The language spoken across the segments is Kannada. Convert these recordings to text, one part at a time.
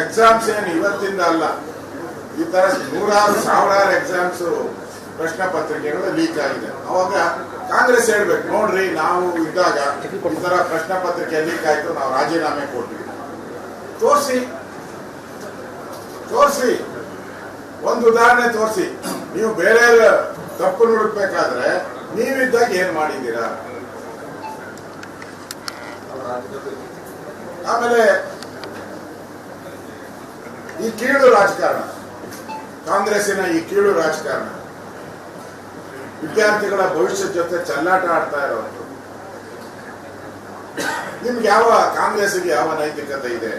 ಎಕ್ಸಾಮ್ಸ್ ಏನು ಇವತ್ತಿಂದ ಅಲ್ಲ, ಈ ತರ ನೂರಾರು ಸಾವಿರಾರು ಎಕ್ಸಾಮ್ಸ್ ಪ್ರಶ್ನೆ ಪತ್ರಿಕೆಗಳು ಲೀಕ್ ಆಗಿದೆ. ಅವಾಗ ಕಾಂಗ್ರೆಸ್ ಹೇಳ್ಬೇಕು, ನೋಡ್ರಿ ನಾವು ಇದ್ದಾಗ ಈ ತರ ಪ್ರಶ್ನೆ ಪತ್ರಿಕೆ ಲೀಕ್ ಆಯ್ತು, ನಾವು ರಾಜೀನಾಮೆ ಕೊಟ್ವಿ. ತೋರಿಸಿ ಒಂದು ಉದಾಹರಣೆ ತೋರಿಸಿ. ನೀವು ಬೇರೆ ತಪ್ಪು ಹುಡುಕ್ಬೇಕಾದ್ರೆ ನೀವಿದ್ದಾಗ ಏನ್ ಮಾಡಿದ್ದೀರಾ? ಆಮೇಲೆ ಈ ಕೀಳು ರಾಜಕಾರಣ, ಕಾಂಗ್ರೆಸ್ಸಿನ ಈ ಕೀಳು ರಾಜಕಾರಣ, ವಿದ್ಯಾರ್ಥಿಗಳ ಭವಿಷ್ಯದ ಜೊತೆ ಚೆಲ್ಲಾಟ ಆಡ್ತಾ ಇರೋದು. ನಿಮ್ಗೆ ಕಾಂಗ್ರೆಸ್ಗೆ ಯಾವ ನೈತಿಕತೆ ಇದೆ?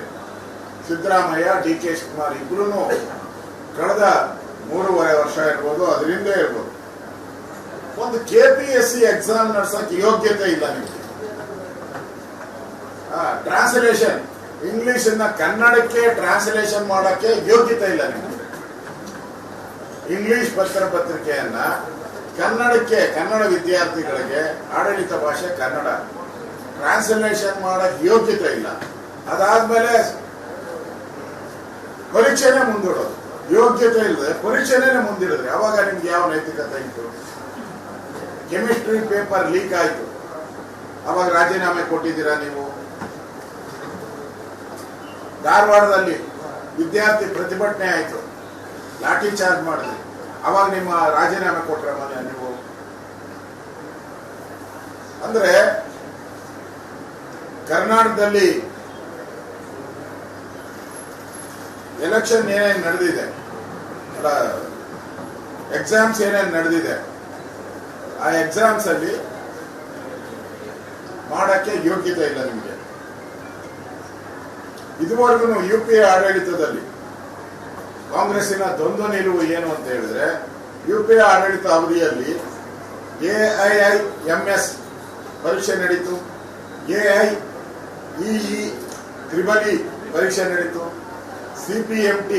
ಸಿದ್ದರಾಮಯ್ಯ, DK ಶಿವಕುಮಾರ್ ಇಬ್ರು ಕಳೆದ 3.5 ವರ್ಷ ಇರ್ಬೋದು, ಅದರಿಂದ ಇರ್ಬೋದು, ಒಂದು KPSC ಎಕ್ಸಾಮ್ ನಡೆಸಕ್ಕೆ ಯೋಗ್ಯತೆ ಇಲ್ಲ ನಿಮಗೆ. ಟ್ರಾನ್ಸ್ಲೇಷನ್ ಇಂಗ್ಲಿಷ್ ಕನ್ನಡಕ್ಕೆ ಟ್ರಾನ್ಸ್ಲೇಷನ್ ಮಾಡಕ್ಕೆ ಯೋಗ್ಯತೆ ಇಲ್ಲ ನಿಮಗೆ. ಇಂಗ್ಲಿಷ್ ಪತ್ರಿಕೆಯನ್ನ ಕನ್ನಡಕ್ಕೆ, ಕನ್ನಡ ವಿದ್ಯಾರ್ಥಿಗಳಿಗೆ ಆಡಳಿತ ಭಾಷೆ ಕನ್ನಡ, ಟ್ರಾನ್ಸ್ಲೇಷನ್ ಮಾಡಕ್ ಯೋಗ್ಯತೆ ಇಲ್ಲ. ಅದಾದ್ಮೇಲೆ ಪರೀಕ್ಷೆನೇ ಮುಂದೂಡೋದು, ಯೋಗ್ಯತೆ ಇಲ್ಲದೆ ಪರೀಕ್ಷೆನೇ ಮುಂದಿಡಿದ್ರೆ ಅವಾಗ ನಿಮ್ಗೆ ಯಾವ ನೈತಿಕತೆ ಇತ್ತು? ಕೆಮಿಸ್ಟ್ರಿ ಪೇಪರ್ ಲೀಕ್ ಆಯ್ತು, ಅವಾಗ ರಾಜೀನಾಮೆ ಕೊಟ್ಟಿದ್ದೀರಾ ನೀವು? ಧಾರವಾಡದಲ್ಲಿ ವಿದ್ಯಾರ್ಥಿ ಪ್ರತಿಭಟನೆ ಆಯ್ತು, ಲಾಠಿ ಚಾರ್ಜ್ ಮಾಡಿದ್ರಿ, ಅವಾಗ ನಿಮ್ಮ ರಾಜೀನಾಮೆ ಕೊಟ್ರ ಮನೆ ನೀವು? ಅಂದ್ರೆ ಕರ್ನಾಟಕದಲ್ಲಿ ಎಲೆಕ್ಷನ್ ಏನೇನು ನಡೆದಿದೆ, ಎಕ್ಸಾಮ್ಸ್ ಏನೇನು ನಡೆದಿದೆ, ಆ ಎಕ್ಸಾಮ್ಸ್ ಅಲ್ಲಿ ಮಾಡಕ್ಕೆ ಯೋಗ್ಯತೆ ಇಲ್ಲ ನಿಮಗೆ. ಇದುವರೆಗೂ UPA ಆಡಳಿತದಲ್ಲಿ ಕಾಂಗ್ರೆಸ್ಸಿನ ದ್ವಂದ್ವ ನಿಲುವು ಏನು ಅಂತ ಹೇಳಿದ್ರೆ, UPA ಆಡಳಿತ ಅವಧಿಯಲ್ಲಿ AIIMS ಪರೀಕ್ಷೆ ನಡೀತು, AIEE ಪರೀಕ್ಷೆ ನಡೀತು, CPMT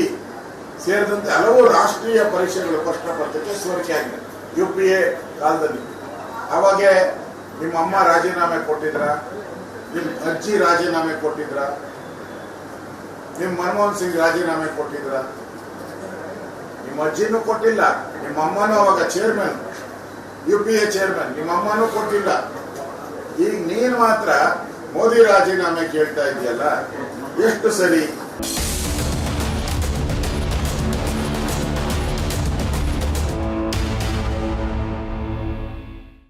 ಸೇರಿದಂತೆ ಹಲವು ರಾಷ್ಟ್ರೀಯ ಪರೀಕ್ಷೆಗಳು ಪ್ರಶ್ನೆ ಪತ್ರಿಕೆ ಸೋರಿಕೆ ಆಗಿದೆ UPA ಕಾಲದಲ್ಲಿ. ಅವಾಗ ನಿಮ್ಮ ಅಮ್ಮ ರಾಜೀನಾಮೆ ಕೊಟ್ಟಿದ್ರ, ನಿಮ್ಮ ಅಜ್ಜಿ ರಾಜೀನಾಮೆ ಕೊಟ್ಟಿದ್ರ, ನಿಮ್ಮ ಮನಮೋಹನ್ ಸಿಂಗ್ ರಾಜೀನಾಮೆ ಕೊಟ್ಟಿದ್ರ? ನಿಮ್ಮ ಅಜ್ಜಿನೂ ಕೊಟ್ಟಿಲ್ಲ, ನಿಮ್ಮ ಅಮ್ಮನೂ ಅವಾಗ ಚೇರ್ಮನ್, UPA ಚೇರ್ಮನ್, ನಿಮ್ಮ ಅಮ್ಮನೂ ಕೊಟ್ಟಿಲ್ಲ. ಈಗ ನೀನು ಮಾತ್ರ ಮೋದಿ ರಾಜೀನಾಮೆ ಕೇಳ್ತಾ ಇದೆಯಲ್ಲ, ಎಷ್ಟು ಸರಿ?